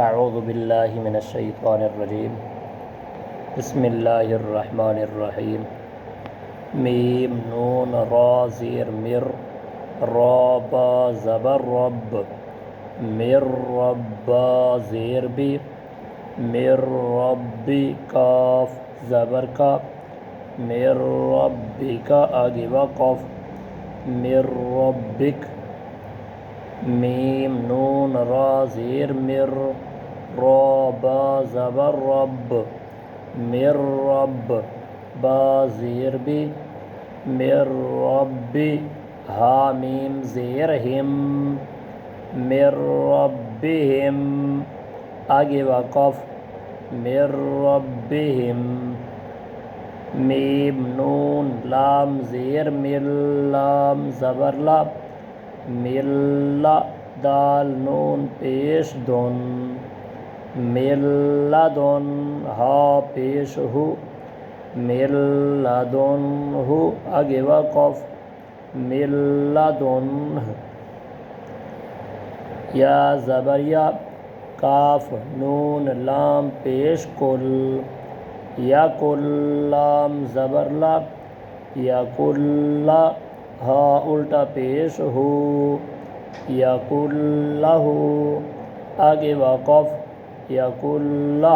اعوذ باللہ من الشیطان الرجیم بسم اللہ الرحمن الرحیم میم نون را زیر مر را با زبر رب مر رب زیر بی مر ربی کاف زبر کا مر ربی کا آگے وقف مر ربک میم نون را زیر مر را با زبر رب مر رب با زیر بی مر ربی ہا میم زیر ہم مر ربہم آگے وقف مر ربہم میم نون لام زیر مل لام زبر لا مل دال نون پیش دون ملدن ہا پیش ہو ملدن ہو آگے وقف ملدن یا زبر یا کاف نون لام پیش کل یا کل لام زبر لا یا کل ہا الٹا پیش ہو یا کلہ آگے وقف یا کلہ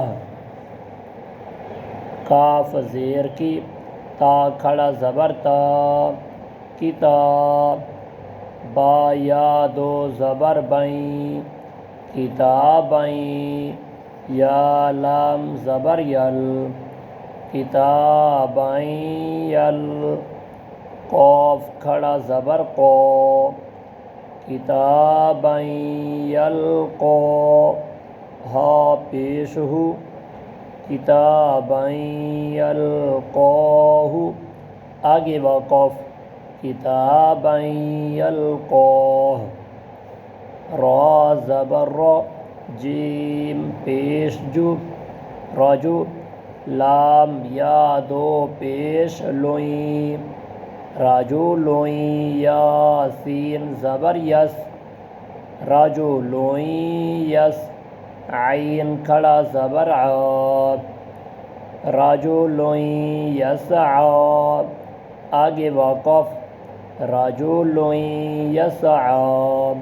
کاف زیر کی تا کھڑا زبر تا کتاب با یا دو زبر بائیں کتابیں یا لام زبر یل کتابیں یل قاف کھڑا زبر قو کتابیں یلقو ہا پیش ہو کتابیں یلقوہ آگے وقف کتابیں یلقوہ را زبر را جیم پیش جو راجو لام یا دو پیش لوئیں راجولوئیں یا سین زبر یس راجولوئیں یس عین کھڑا زبر عاب راجولوئیں یسعا آگے وقف راجولوئیں یسعا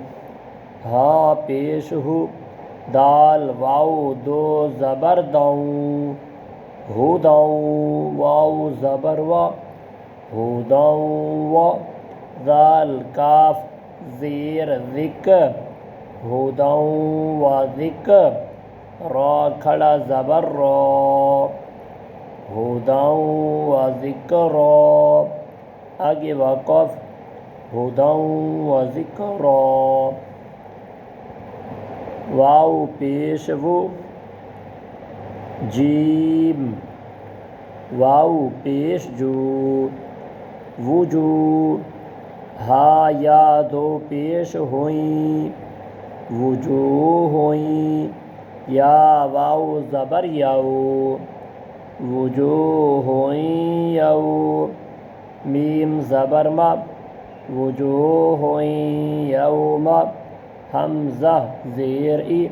ہا پیش ہو دال واو دو زبر دوں ہدوں واو زبر وا ہدوں و ذال کاف زیر ذکر ہدوں و ذکر را کھڑا زبر را ہدوں و ذکر را آگے وقف ہدوں و ذکر را واو پیش و جیم واو پیش جو وجو ہا یا دو پیش ہوئیں وجوہ ہوئیں یا واو زبر یاو وجوہ ہوئیں یو میم زبر ما وجوہ ہوئیں یوم حمزہ زیر ای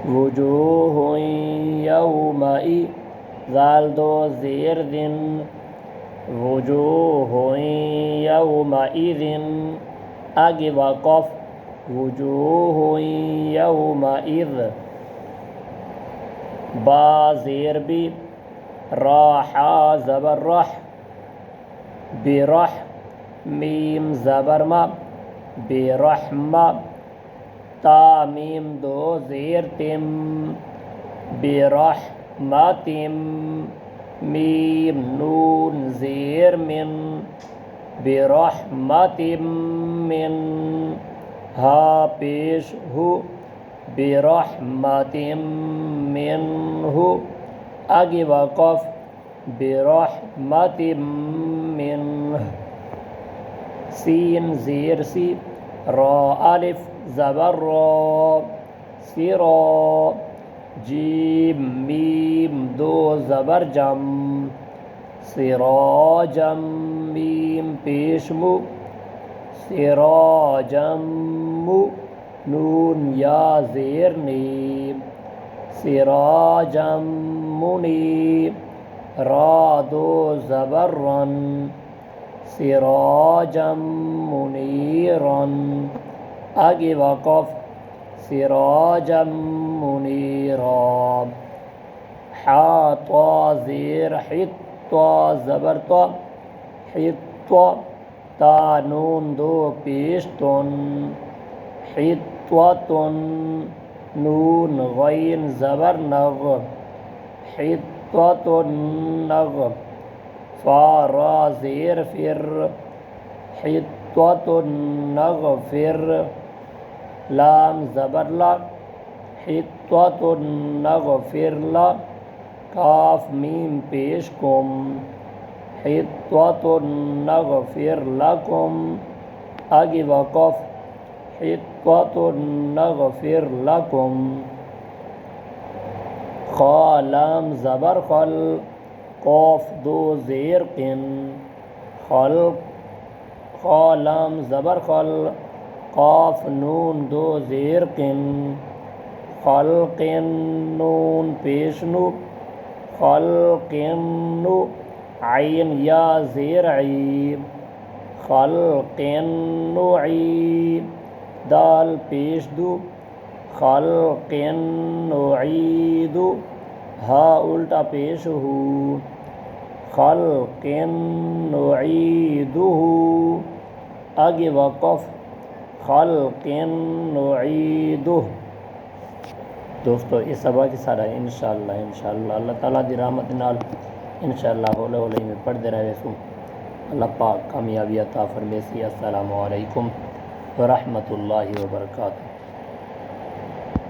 وجوہ ہوئیں یوم ای ذال دو زیر دن وجوہ یومئذ آگے وقف وجوہ یومئذ با زیر بی راحا زبر رح برح میم زبر ما برحم تا میم دو زیر تم برحمتم میم نون زیر من برحمت من ہا پیش ہو برحمت منہ آگے وقف برحمت منہ سین زیر سی را الف زبر را سرا جیم میم دو زبر جم سراجم میم پیش مو سراجم نون یا زیر نیم سراجم منیر را دو زبر رن سراجم منیرن آگے وقف سراجم منیرا حا طا زیر حط طا زبر طا حط تا نون دو پیش تن حطوة نون غین زبر نغ حطوة نغ فا را زیر فر حطوة نغفر لام زبر لا حطوة نغفر لا کاف میم پیش کم حطوة نغفر لکم آگے وقف حطوة نغفر لکم خا لام زبر خل قاف دو زیر قن خلق خا لام زبر خل قاف نون دو زیر قن خلق نون پیش نو خلق نو عین یا زیر عی خلق نعید دال پیش دو خلق نعید ہا الٹا پیش ہو خلق نعیدہ آگے وقف خلق نعیدہ. دوستو یہ سبق سارا انشاءاللہ اللہ تعالیٰ دی رحمت نال انشاءاللہ ہولے ہولے میں پڑھتے رہے سو. اللہ پاک کامیابی عطا فرمائے. السلام علیکم ورحمۃ اللہ وبرکاتہ.